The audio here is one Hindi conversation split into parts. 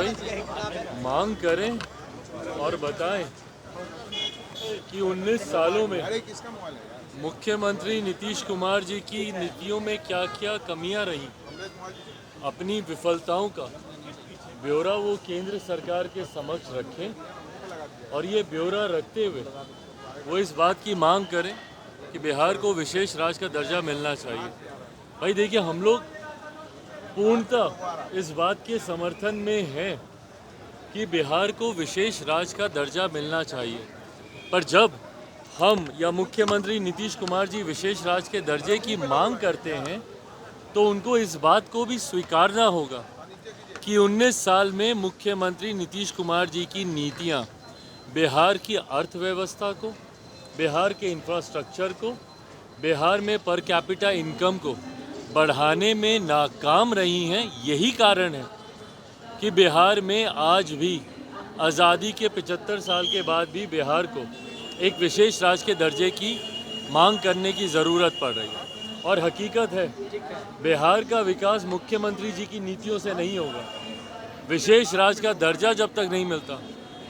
भाई, मांग करें और बताएं कि 19 सालों में मुख्यमंत्री नीतीश कुमार जी की नीतियों में क्या क्या कमियां रही। अपनी विफलताओं का ब्यौरा वो केंद्र सरकार के समक्ष रखें और ये ब्यौरा रखते हुए वो इस बात की मांग करें कि बिहार को विशेष राज्य का दर्जा मिलना चाहिए। भाई देखिए, हम लोग पूर्णतः इस बात के समर्थन में हैं कि बिहार को विशेष राज्य का दर्जा मिलना चाहिए, पर जब हम या मुख्यमंत्री नीतीश कुमार जी विशेष राज्य के दर्जे की मांग करते हैं तो उनको इस बात को भी स्वीकारना होगा कि 19 साल में मुख्यमंत्री नीतीश कुमार जी की नीतियां बिहार की अर्थव्यवस्था को, बिहार के इंफ्रास्ट्रक्चर को, बिहार में पर कैपिटा इनकम को बढ़ाने में नाकाम रही हैं। यही कारण है कि बिहार में आज भी आज़ादी के 75 साल के बाद भी बिहार को एक विशेष राज्य के दर्जे की मांग करने की ज़रूरत पड़ रही है। और हकीकत है, बिहार का विकास मुख्यमंत्री जी की नीतियों से नहीं होगा। विशेष राज्य का दर्जा जब तक नहीं मिलता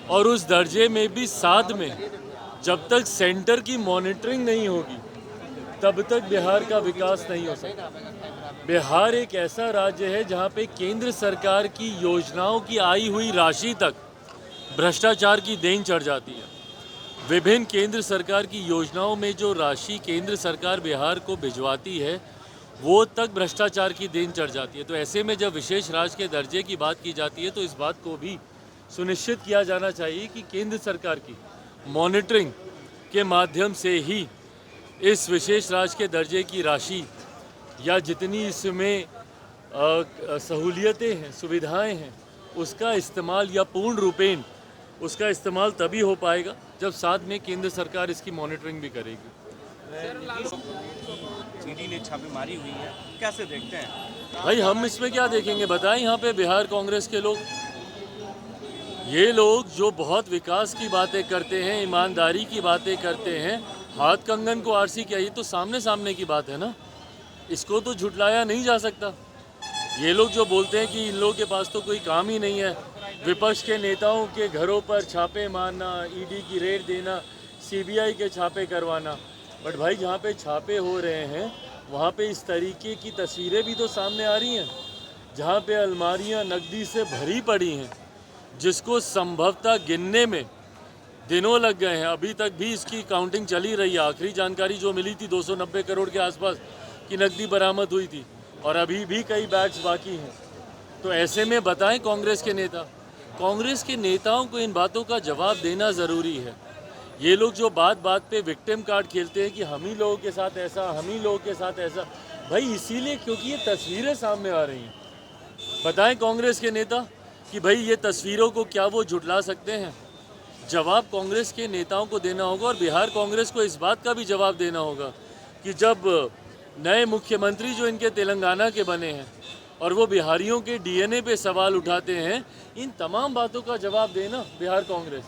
और उस दर्जे में भी साथ में जब तक सेंटर की मॉनिटरिंग नहीं होगी तब तक बिहार का विकास नहीं हो सकता। बिहार एक ऐसा राज्य है जहां पे केंद्र सरकार की योजनाओं की आई हुई राशि तक भ्रष्टाचार की देन चढ़ जाती है। विभिन्न केंद्र सरकार की योजनाओं में जो राशि केंद्र सरकार बिहार को भिजवाती है वो तक भ्रष्टाचार की देन चढ़ जाती है। तो ऐसे में जब विशेष राज्य के दर्जे की बात की जाती है तो इस बात को भी सुनिश्चित किया जाना चाहिए कि केंद्र सरकार की मॉनिटरिंग के माध्यम से ही इस विशेष राज्य के दर्जे की राशि या जितनी इसमें सहूलियतें हैं, सुविधाएं हैं, उसका इस्तेमाल या पूर्ण रूपेण उसका इस्तेमाल तभी हो पाएगा जब साथ में केंद्र सरकार इसकी मॉनिटरिंग भी करेगी। ईडी ने छापेमारी हुई है, कैसे देखते हैं? भाई हम इसमें क्या देखेंगे, बताएं। यहाँ पे बिहार कांग्रेस के लोग, ये लोग जो बहुत विकास की बातें करते हैं, ईमानदारी की बातें करते हैं, हाथ कंगन को आरसी किया, ये तो सामने सामने की बात है ना, इसको तो झुटलाया नहीं जा सकता। ये लोग जो बोलते हैं कि इन लोगों के पास तो कोई काम ही नहीं है, विपक्ष के नेताओं के घरों पर छापे मारना, ईडी की रेड देना, सीबीआई के छापे करवाना, बट भाई जहाँ पे छापे हो रहे हैं वहाँ पे इस तरीके की तस्वीरें भी तो सामने आ रही हैं जहाँ पे अलमारियाँ नकदी से भरी पड़ी हैं, जिसको संभवतः गिनने में दिनों लग गए हैं। अभी तक भी इसकी काउंटिंग चली रही है। आखिरी जानकारी जो मिली थी 290 करोड़ के आसपास की नकदी बरामद हुई थी और अभी भी कई बैग्स बाकी हैं। तो ऐसे में बताएं कांग्रेस के नेताओं को इन बातों का जवाब देना ज़रूरी है। ये लोग जो बात बात पे विक्टिम कार्ड खेलते हैं कि हम ही लोगों के साथ ऐसा, हम ही लोगों के साथ ऐसा, भाई इसीलिए क्योंकि ये तस्वीरें सामने आ रही हैं। बताएं कांग्रेस के नेता कि भाई ये तस्वीरों को क्या वो झुटला सकते हैं। जवाब कांग्रेस के नेताओं को देना होगा और बिहार कांग्रेस को इस बात का भी जवाब देना होगा कि जब नए मुख्यमंत्री जो इनके तेलंगाना के बने हैं और वो बिहारियों के डीएनए पे सवाल उठाते हैं, इन तमाम बातों का जवाब देना बिहार कांग्रेस,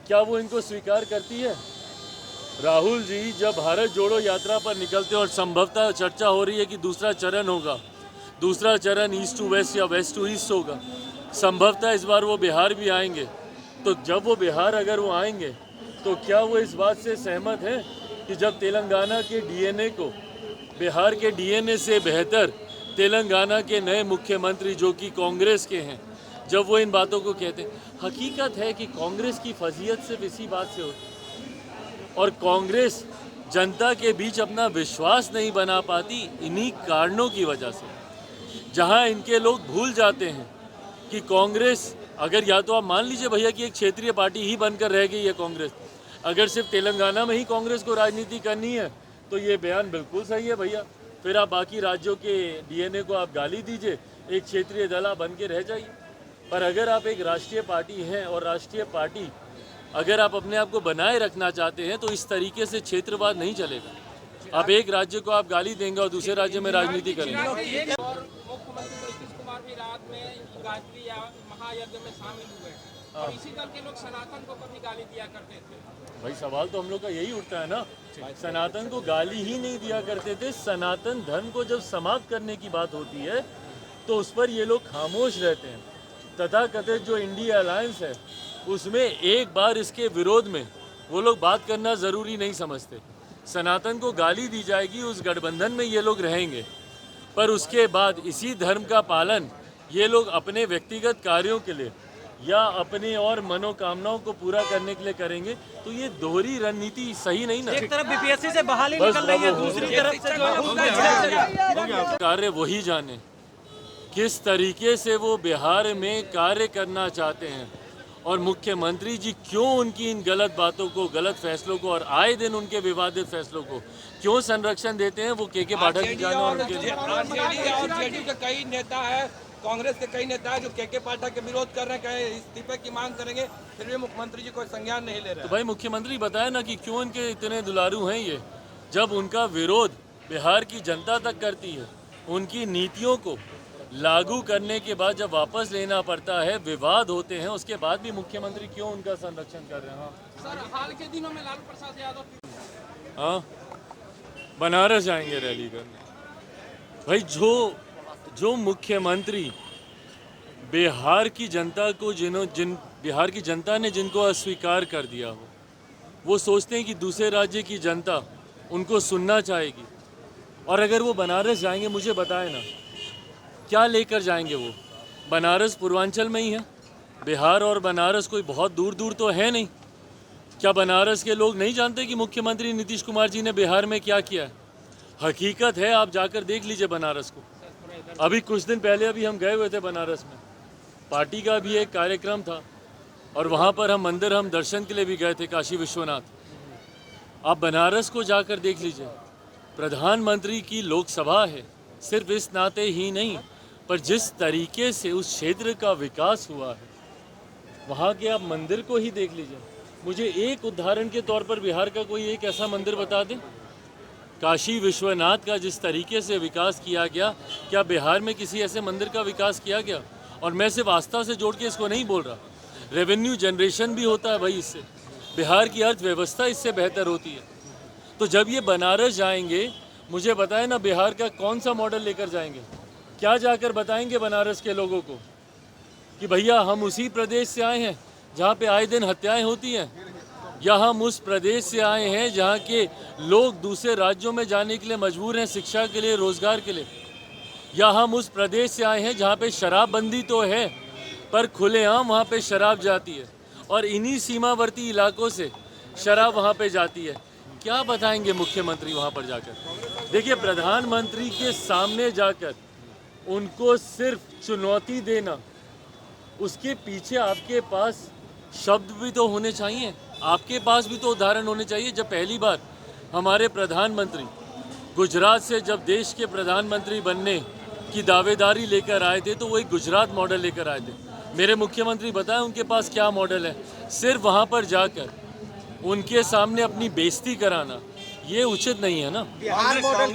क्या वो इनको स्वीकार करती है? राहुल जी जब भारत जोड़ो यात्रा पर निकलते हैं और संभवतः चर्चा हो रही है कि दूसरा चरण होगा, दूसरा चरण ईस्ट टू वेस्ट या वेस्ट टू ईस्ट होगा, संभवतः इस बार वो बिहार भी आएंगे, तो जब वो बिहार अगर वो आएंगे तो क्या वो इस बात से सहमत हैं कि जब तेलंगाना के डीएनए को बिहार के डीएनए से बेहतर तेलंगाना के नए मुख्यमंत्री जो कि कांग्रेस के हैं, जब वो इन बातों को कहते हैं? हकीकत है कि कांग्रेस की फजीयत सिर्फ इसी बात से होती है और कांग्रेस जनता के बीच अपना विश्वास नहीं बना पाती इन्हीं कारणों की वजह से, जहां इनके लोग भूल जाते हैं कि कांग्रेस, अगर या तो आप मान लीजिए भैया कि एक क्षेत्रीय पार्टी ही बनकर रह गई है कांग्रेस, अगर सिर्फ तेलंगाना में ही कांग्रेस को राजनीति करनी है तो ये बयान बिल्कुल सही है भैया, फिर आप बाकी राज्यों के डीएनए को आप गाली दीजिए, एक क्षेत्रीय दल बन के रह जाइए। पर अगर आप एक राष्ट्रीय पार्टी हैं और राष्ट्रीय पार्टी अगर आप अपने आप को बनाए रखना चाहते हैं तो इस तरीके से क्षेत्रवाद नहीं चलेगा। आप एक राज्य को आप गाली देंगे और दूसरे राज्य में राजनीति करेंगे। मुख्यमंत्री नीतीश कुमार भी रात में गायत्री या महायज्ञ में शामिल हुए और इसी दल के लोग सनातन को कभी गाली दिया करते थे। भाई सवाल तो हम लोग का यही उठता है ना, सनातन को गाली ही नहीं दिया करते थे। सनातन धर्म को जब समाप्त करने की बात होती है तो उस पर ये लोग खामोश रहते हैं। तथाकथित जो इंडिया अलायंस है उसमें एक बार इसके विरोध में वो लोग बात करना ज़रूरी नहीं समझते। सनातन को गाली दी जाएगी, उस गठबंधन में ये लोग रहेंगे, पर उसके बाद इसी धर्म का पालन ये लोग अपने व्यक्तिगत कार्यों के लिए या अपने और मनोकामनाओं को पूरा करने के लिए करेंगे। तो ये दोहरी रणनीति सही नहीं ना। एक तरफ बीपीएससी से बहाली बस निकल रही है, बाबू, दूसरी तरफ से जो है कार्य वही जाने किस तरीके से वो बिहार में कार्य करना चाहते हैं और मुख्यमंत्री जी क्यों उनकी इन गलत बातों को, गलत फैसलों को और आए दिन उनके विवादित फैसलों को क्यों संरक्षण देते हैं, वो के पाठक की जाने और उनके लिए। आरजेडी और जेडीयू के कई नेता है, कांग्रेस के कई नेता है जो के पाठक के विरोध कर रहे हैं, कहे इस्तीफे की मांग करेंगे, फिर भी मुख्यमंत्री जी कोई संज्ञान नहीं ले रहे। तो भाई मुख्यमंत्री बताए ना कि क्यों इनके इतने दुलारू हैं ये, जब उनका विरोध बिहार की जनता तक करती है, उनकी नीतियों को लागू करने के बाद जब वापस लेना पड़ता है, विवाद होते हैं, उसके बाद भी मुख्यमंत्री क्यों उनका संरक्षण कर रहे हैं। सर, हाल के दिनों में लालू प्रसाद यादव हाँ, बनारस जाएंगे रैली करने। भाई जो मुख्यमंत्री बिहार की जनता को बिहार की जनता ने जिनको अस्वीकार कर दिया हो, वो सोचते हैं कि दूसरे राज्य की जनता उनको सुनना चाहेगी। और अगर वो बनारस जाएंगे, मुझे बताए ना क्या लेकर जाएंगे वो। बनारस पूर्वांचल में ही है, बिहार और बनारस कोई बहुत दूर दूर तो है नहीं। क्या बनारस के लोग नहीं जानते कि मुख्यमंत्री नीतीश कुमार जी ने बिहार में क्या किया है? हकीकत है, आप जाकर देख लीजिए बनारस को। अभी कुछ दिन पहले अभी हम गए हुए थे बनारस में, पार्टी का भी एक कार्यक्रम था और वहाँ पर हम दर्शन के लिए भी गए थे, काशी विश्वनाथ। आप बनारस को जाकर देख लीजिए, प्रधानमंत्री की लोकसभा है, सिर्फ इस नाते ही नहीं पर जिस तरीके से उस क्षेत्र का विकास हुआ है, वहाँ के आप मंदिर को ही देख लीजिए। मुझे एक उदाहरण के तौर पर बिहार का कोई एक ऐसा मंदिर बता दें। काशी विश्वनाथ का जिस तरीके से विकास किया गया, क्या बिहार में किसी ऐसे मंदिर का विकास किया गया? और मैं सिर्फ आस्था से जोड़ के इसको नहीं बोल रहा, रेवेन्यू जनरेशन भी होता है भाई इससे, बिहार की अर्थव्यवस्था इससे बेहतर होती है। तो जब ये बनारस जाएंगे, मुझे बताएं ना बिहार का कौन सा मॉडल लेकर जाएंगे? क्या जाकर बताएंगे बनारस के लोगों को कि भैया हम उसी प्रदेश से आए हैं जहाँ पे आए दिन हत्याएं होती हैं, या हम उस प्रदेश से आए हैं जहाँ के लोग दूसरे राज्यों में जाने के लिए मजबूर हैं शिक्षा के लिए, रोजगार के लिए, या हम उस प्रदेश से आए हैं जहाँ पे शराबबंदी तो है पर खुलेआम वहाँ पे शराब जाती है और इन्हीं सीमावर्ती इलाकों से शराब वहाँ पे जाती है। क्या बताएंगे मुख्यमंत्री वहाँ पर जाकर? देखिए, प्रधानमंत्री के सामने जाकर उनको सिर्फ चुनौती देना, उसके पीछे आपके पास शब्द भी तो होने चाहिए, आपके पास भी तो उदाहरण होने चाहिए। जब पहली बार हमारे प्रधानमंत्री गुजरात से जब देश के प्रधानमंत्री बनने की दावेदारी लेकर आए थे, तो वो एक गुजरात मॉडल लेकर आए थे। मेरे मुख्यमंत्री बताएं उनके पास क्या मॉडल है? सिर्फ वहाँ पर जाकर उनके सामने अपनी बेइज्जती कराना, ये उचित नहीं है ना। बिहार मॉडल